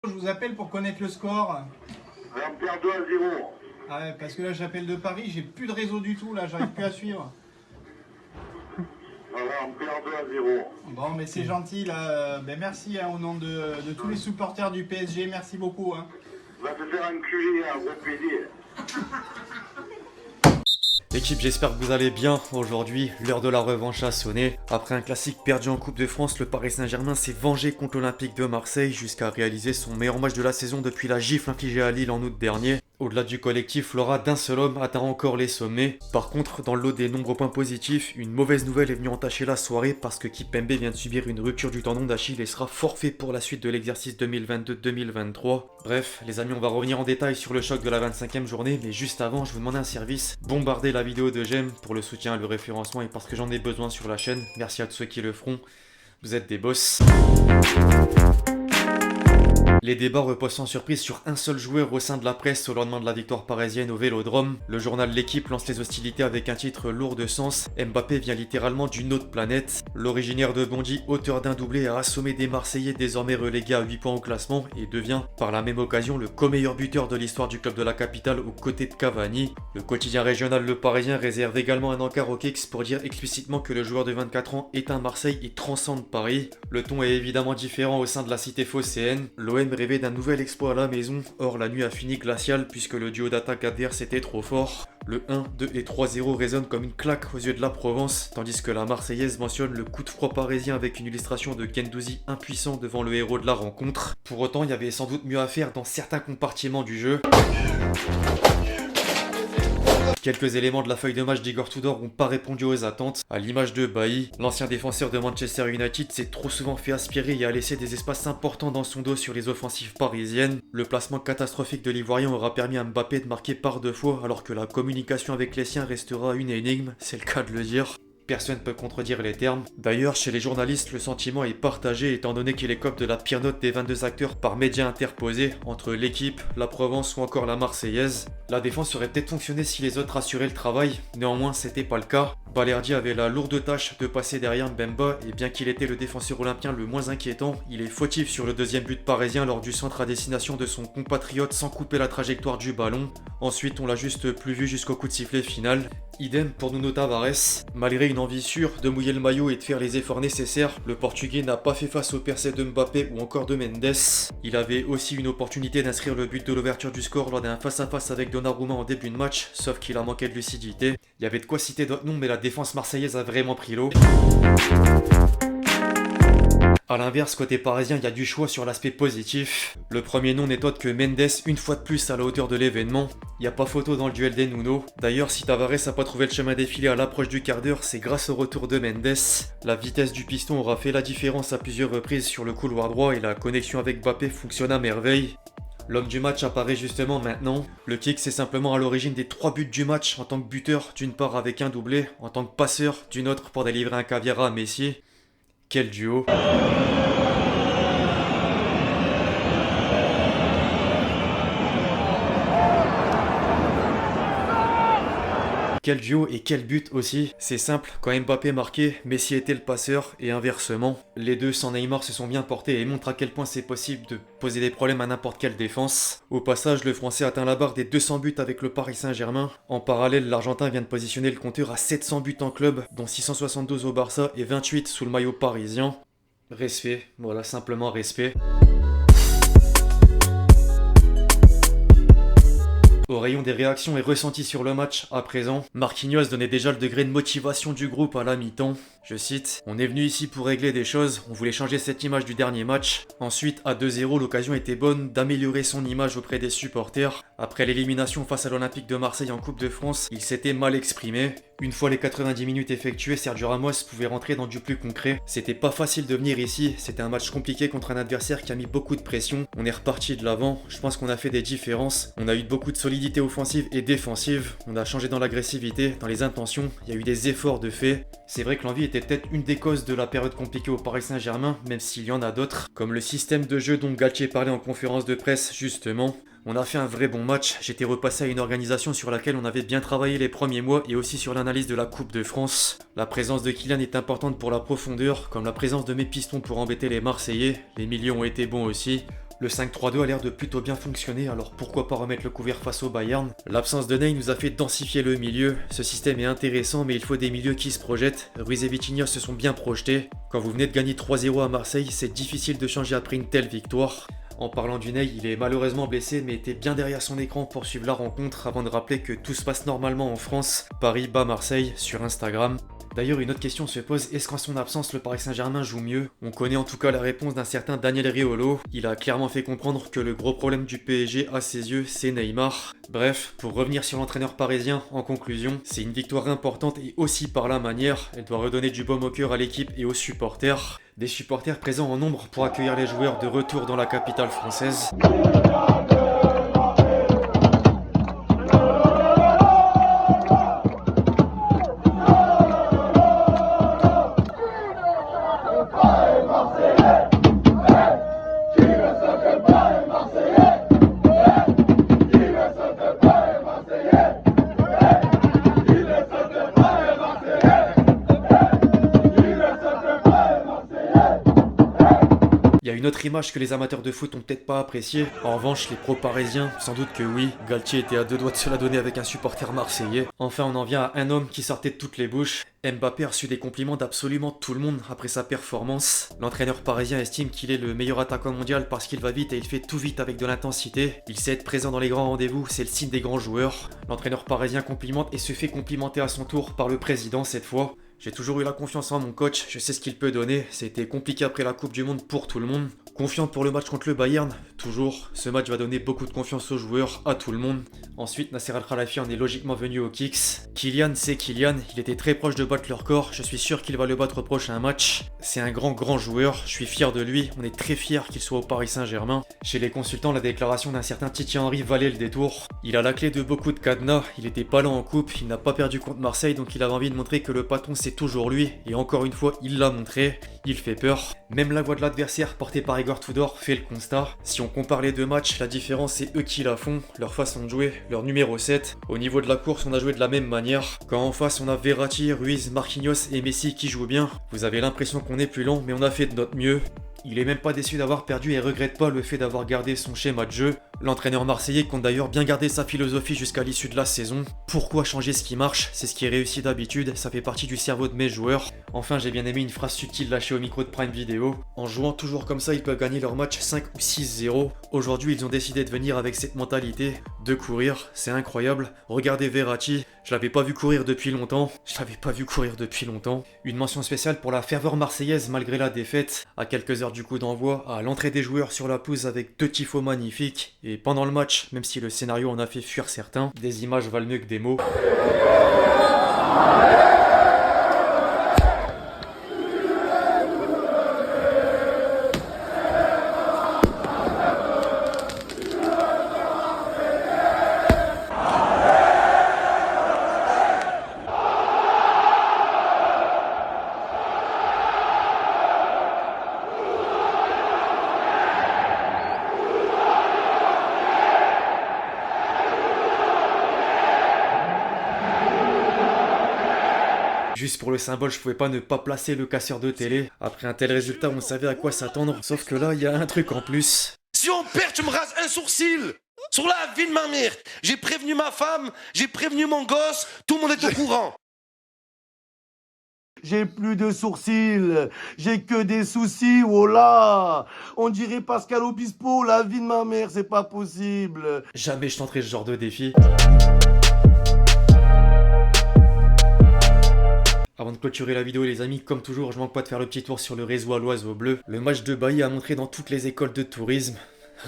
Je vous appelle pour connaître le score. On perd 2-0. Ah ouais, parce que là j'appelle de Paris, j'ai plus de réseau du tout, là j'arrive plus à suivre. Voilà, on perd 2-0. Bon, mais c'est gentil là. Ben, merci hein, au nom de tous les supporters du PSG, merci beaucoup. Hein. Va te faire enculer, un gros pédé. L'équipe, j'espère que vous allez bien. Aujourd'hui, l'heure de la revanche a sonné. Après un classique perdu en Coupe de France, le Paris Saint-Germain s'est vengé contre l'Olympique de Marseille jusqu'à réaliser son meilleur match de la saison depuis la gifle infligée à Lille en août dernier. Au-delà du collectif, l'aura d'un seul homme atteint encore les sommets. Par contre, dans le lot des nombreux points positifs, une mauvaise nouvelle est venue entacher la soirée parce que Kimpembe vient de subir une rupture du tendon d'Achille et sera forfait pour la suite de l'exercice 2022-2023. Bref, les amis, on va revenir en détail sur le choc de la 25e journée, mais juste avant, je vous demande un service. Bombardez la vidéo de j'aime pour le soutien, le référencement et parce que j'en ai besoin sur la chaîne. Merci à tous ceux qui le feront. Vous êtes des boss. Les débats reposent sans surprise sur un seul joueur au sein de la presse au lendemain de la victoire parisienne au Vélodrome. Le journal L'Équipe lance les hostilités avec un titre lourd de sens. Mbappé vient littéralement d'une autre planète. L'originaire de Bondy, auteur d'un doublé, a assommé des Marseillais désormais relégués à 8 points au classement et devient par la même occasion le co-meilleur buteur de l'histoire du club de la capitale aux côtés de Cavani. Le quotidien régional Le Parisien réserve également un encart au Kicks pour dire explicitement que le joueur de 24 ans éteint Marseille et transcende Paris. Le ton est évidemment différent au sein de la cité phocéenne. L'OM rêvait d'un nouvel exploit à la maison, or la nuit a fini glaciale puisque le duo d'attaque adverse était trop fort. Le 1, 2 et 3-0 résonnent comme une claque aux yeux de la Provence, tandis que la Marseillaise mentionne le coup de froid parisien avec une illustration de Guendouzi impuissant devant le héros de la rencontre. Pour autant, il y avait sans doute mieux à faire dans certains compartiments du jeu. Quelques éléments de la feuille de match d'Igor Tudor n'ont pas répondu aux attentes. À l'image de Bailly, l'ancien défenseur de Manchester United s'est trop souvent fait aspirer et a laissé des espaces importants dans son dos sur les offensives parisiennes. Le placement catastrophique de l'Ivoirien aura permis à Mbappé de marquer par 2 fois alors que la communication avec les siens restera une énigme, c'est le cas de le dire. Personne ne peut contredire les termes. D'ailleurs, chez les journalistes, le sentiment est partagé étant donné qu'il écope de la pire note des 22 acteurs par médias interposés entre l'équipe, la Provence ou encore la Marseillaise. La défense aurait peut-être fonctionné si les autres assuraient le travail, néanmoins c'était pas le cas. Balerdi avait la lourde tâche de passer derrière Mbemba et bien qu'il était le défenseur olympien le moins inquiétant, il est fautif sur le deuxième but parisien lors du centre à destination de son compatriote sans couper la trajectoire du ballon. Ensuite on l'a juste plus vu jusqu'au coup de sifflet final. Idem pour Nuno Tavares. Malgré une envie sûre de mouiller le maillot et de faire les efforts nécessaires, le Portugais n'a pas fait face au percé de Mbappé ou encore de Mendes. Il avait aussi une opportunité d'inscrire le but de l'ouverture du score lors d'un face-à-face avec Donnarumma en début de match, sauf qu'il a manqué de lucidité. Il y avait de quoi citer d'autres noms, mais la défense marseillaise a vraiment pris l'eau. A l'inverse, côté parisien, il y a du choix sur l'aspect positif. Le premier nom n'est autre que Mendes, une fois de plus à la hauteur de l'événement. Il n'y a pas photo dans le duel des Nuno. D'ailleurs, si Tavares n'a pas trouvé le chemin défilé à l'approche du quart d'heure, c'est grâce au retour de Mendes. La vitesse du piston aura fait la différence à plusieurs reprises sur le couloir droit et la connexion avec Mbappé fonctionne à merveille. L'homme du match apparaît justement maintenant. Le kick c'est simplement à l'origine des 3 buts du match en tant que buteur, d'une part avec un doublé, en tant que passeur, d'une autre pour délivrer un caviar à Messi. Quel duo! Quel duo et quel but aussi. C'est simple, quand Mbappé marquait, Messi était le passeur et inversement. Les deux sans Neymar se sont bien portés et montrent à quel point c'est possible de poser des problèmes à n'importe quelle défense. Au passage, le Français atteint la barre des 200 buts avec le Paris Saint-Germain. En parallèle, l'Argentin vient de positionner le compteur à 700 buts en club, dont 672 au Barça et 28 sous le maillot parisien. Respect, voilà, simplement respect. Au rayon des réactions et ressentis sur le match, à présent, Marquinhos donnait déjà le degré de motivation du groupe à la mi-temps. Je cite, « On est venu ici pour régler des choses, on voulait changer cette image du dernier match. Ensuite, à 2-0, l'occasion était bonne d'améliorer son image auprès des supporters. Après l'élimination face à l'Olympique de Marseille en Coupe de France, il s'était mal exprimé. Une fois les 90 minutes effectuées, Sergio Ramos pouvait rentrer dans du plus concret. C'était pas facile de venir ici, c'était un match compliqué contre un adversaire qui a mis beaucoup de pression. On est reparti de l'avant, je pense qu'on a fait des différences. On a eu beaucoup de solidité offensive et défensive. On a changé dans l'agressivité, dans les intentions, il y a eu des efforts de fait. C'est vrai que l'envie était peut-être une des causes de la période compliquée au Paris Saint-Germain, même s'il y en a d'autres, comme le système de jeu dont Galtier parlait en conférence de presse justement. On a fait un vrai bon match, j'étais repassé à une organisation sur laquelle on avait bien travaillé les premiers mois et aussi sur l'analyse de la Coupe de France. La présence de Kylian est importante pour la profondeur, comme la présence de mes pistons pour embêter les Marseillais, les milieux ont été bons aussi. Le 5-3-2 a l'air de plutôt bien fonctionner, alors pourquoi pas remettre le couvert face au Bayern? L'absence de Ney nous a fait densifier le milieu. Ce système est intéressant, mais il faut des milieux qui se projettent. Ruiz et Vitinha se sont bien projetés. Quand vous venez de gagner 3-0 à Marseille, c'est difficile de changer après une telle victoire. En parlant du Ney, il est malheureusement blessé mais était bien derrière son écran pour suivre la rencontre avant de rappeler que tout se passe normalement en France. Paris bat Marseille sur Instagram. D'ailleurs, une autre question se pose, est-ce qu'en son absence, le Paris Saint-Germain joue mieux? On connaît en tout cas la réponse d'un certain Daniel Riolo. Il a clairement fait comprendre que le gros problème du PSG, à ses yeux, c'est Neymar. Bref, pour revenir sur l'entraîneur parisien, en conclusion, c'est une victoire importante et aussi par la manière, elle doit redonner du baume au cœur à l'équipe et aux supporters. Des supporters présents en nombre pour accueillir les joueurs de retour dans la capitale française. Il y a une autre image que les amateurs de foot ont peut-être pas appréciée. En revanche, les pros parisiens, sans doute que oui. Galtier était à 2 doigts de se la donner avec un supporter marseillais. Enfin, on en vient à un homme qui sortait de toutes les bouches. Mbappé a reçu des compliments d'absolument tout le monde après sa performance. L'entraîneur parisien estime qu'il est le meilleur attaquant mondial parce qu'il va vite et il fait tout vite avec de l'intensité. Il sait être présent dans les grands rendez-vous, c'est le signe des grands joueurs. L'entraîneur parisien complimente et se fait complimenter à son tour par le président cette fois. J'ai toujours eu la confiance en mon coach, je sais ce qu'il peut donner, c'était compliqué après la Coupe du Monde pour tout le monde. Confiant pour le match contre le Bayern, toujours, ce match va donner beaucoup de confiance aux joueurs, à tout le monde. Ensuite, Nasser Al-Khelaifi en est logiquement venu au kicks. Kylian, c'est Kylian, il était très proche de battre leur record, je suis sûr qu'il va le battre au prochain match. C'est un grand joueur, je suis fier de lui, on est très fiers qu'il soit au Paris Saint-Germain. Chez les consultants, la déclaration d'un certain Titi Henry valait le détour. Il a la clé de beaucoup de cadenas, il était pas lent en coupe, il n'a pas perdu contre Marseille, donc il avait envie de montrer que le patron c'est toujours lui, et encore une fois, il l'a montré, il fait peur. Même la voix de l'adversaire portée par Igor Tudor fait le constat. Si on compare les deux matchs, la différence c'est eux qui la font, leur façon de jouer, leur numéro 7. Au niveau de la course, on a joué de la même manière. Quand en face on a Verratti, Ruiz, Marquinhos et Messi qui jouent bien, vous avez l'impression qu'on est plus lent, mais on a fait de notre mieux. Il est même pas déçu d'avoir perdu et regrette pas le fait d'avoir gardé son schéma de jeu. L'entraîneur marseillais compte d'ailleurs bien garder sa philosophie jusqu'à l'issue de la saison. Pourquoi changer ce qui marche? C'est ce qui est réussi d'habitude, ça fait partie du cerveau de mes joueurs. Enfin, j'ai bien aimé une phrase subtile lâchée au micro de Prime Video. En jouant toujours comme ça, ils peuvent gagner leur match 5 ou 6-0. Aujourd'hui, ils ont décidé de venir avec cette mentalité, de courir, c'est incroyable. Regardez Verratti, je l'avais pas vu courir depuis longtemps. Une mention spéciale pour la ferveur marseillaise malgré la défaite. À quelques heures du coup d'envoi, à l'entrée des joueurs sur la pelouse avec 2 tifos magnifiques. Et pendant le match, même si le scénario en a fait fuir certains, des images valent mieux que des mots. Juste pour le symbole, je pouvais pas ne pas placer le casseur de télé. Après un tel résultat, on savait à quoi s'attendre. Sauf que là, il y a un truc en plus. Si on perd, tu me rases un sourcil. Sur la vie de ma mère. J'ai prévenu ma femme, j'ai prévenu mon gosse, tout le monde est au courant. J'ai plus de sourcils, j'ai que des soucis, oh là. On dirait Pascal Obispo, la vie de ma mère, c'est pas possible. Jamais je tenterai ce genre de défi. Avant de clôturer la vidéo les amis, comme toujours, je manque pas de faire le petit tour sur le réseau à l'oiseau bleu. Le match de Bailly a montré dans toutes les écoles de tourisme.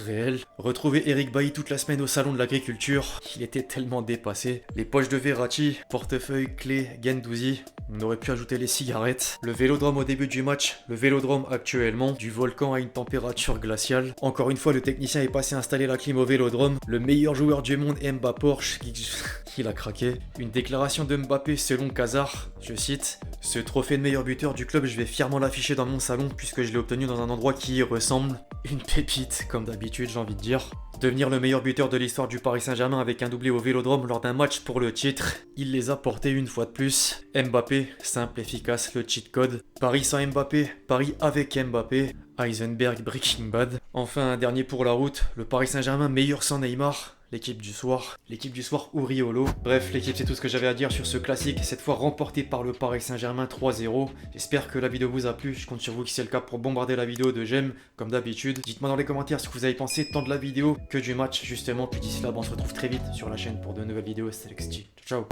Réel. Retrouver Eric Bailly toute la semaine au salon de l'agriculture, il était tellement dépassé. Les poches de Verratti, portefeuille, clés, Guendouzi, on aurait pu ajouter les cigarettes. Le vélodrome au début du match, le vélodrome actuellement, du volcan à une température glaciale. Encore une fois, le technicien est passé installer la clim au vélodrome. Le meilleur joueur du monde, Mbappé Porsche, il a craqué. Une déclaration de Mbappé selon Kazar, je cite, « Ce trophée de meilleur buteur du club, je vais fièrement l'afficher dans mon salon puisque je l'ai obtenu dans un endroit qui y ressemble. » Une pépite, comme d'habitude, j'ai envie de dire. Devenir le meilleur buteur de l'histoire du Paris Saint-Germain avec un doublé au Vélodrome lors d'un match pour le titre, il les a portés une fois de plus. Mbappé, simple, efficace, le cheat code. Paris sans Mbappé, Paris avec Mbappé. Heisenberg Breaking Bad. Enfin, un dernier pour la route, le Paris Saint-Germain meilleur sans Neymar. L'équipe du soir Uriolo. Bref, l'équipe, c'est tout ce que j'avais à dire sur ce classique, cette fois remporté par le Paris Saint-Germain 3-0. J'espère que la vidéo vous a plu, je compte sur vous si c'est le cas pour bombarder la vidéo de j'aime, comme d'habitude. Dites-moi dans les commentaires ce que vous avez pensé tant de la vidéo que du match justement, puis d'ici là, on se retrouve très vite sur la chaîne pour de nouvelles vidéos. C'était Lexty. Ciao.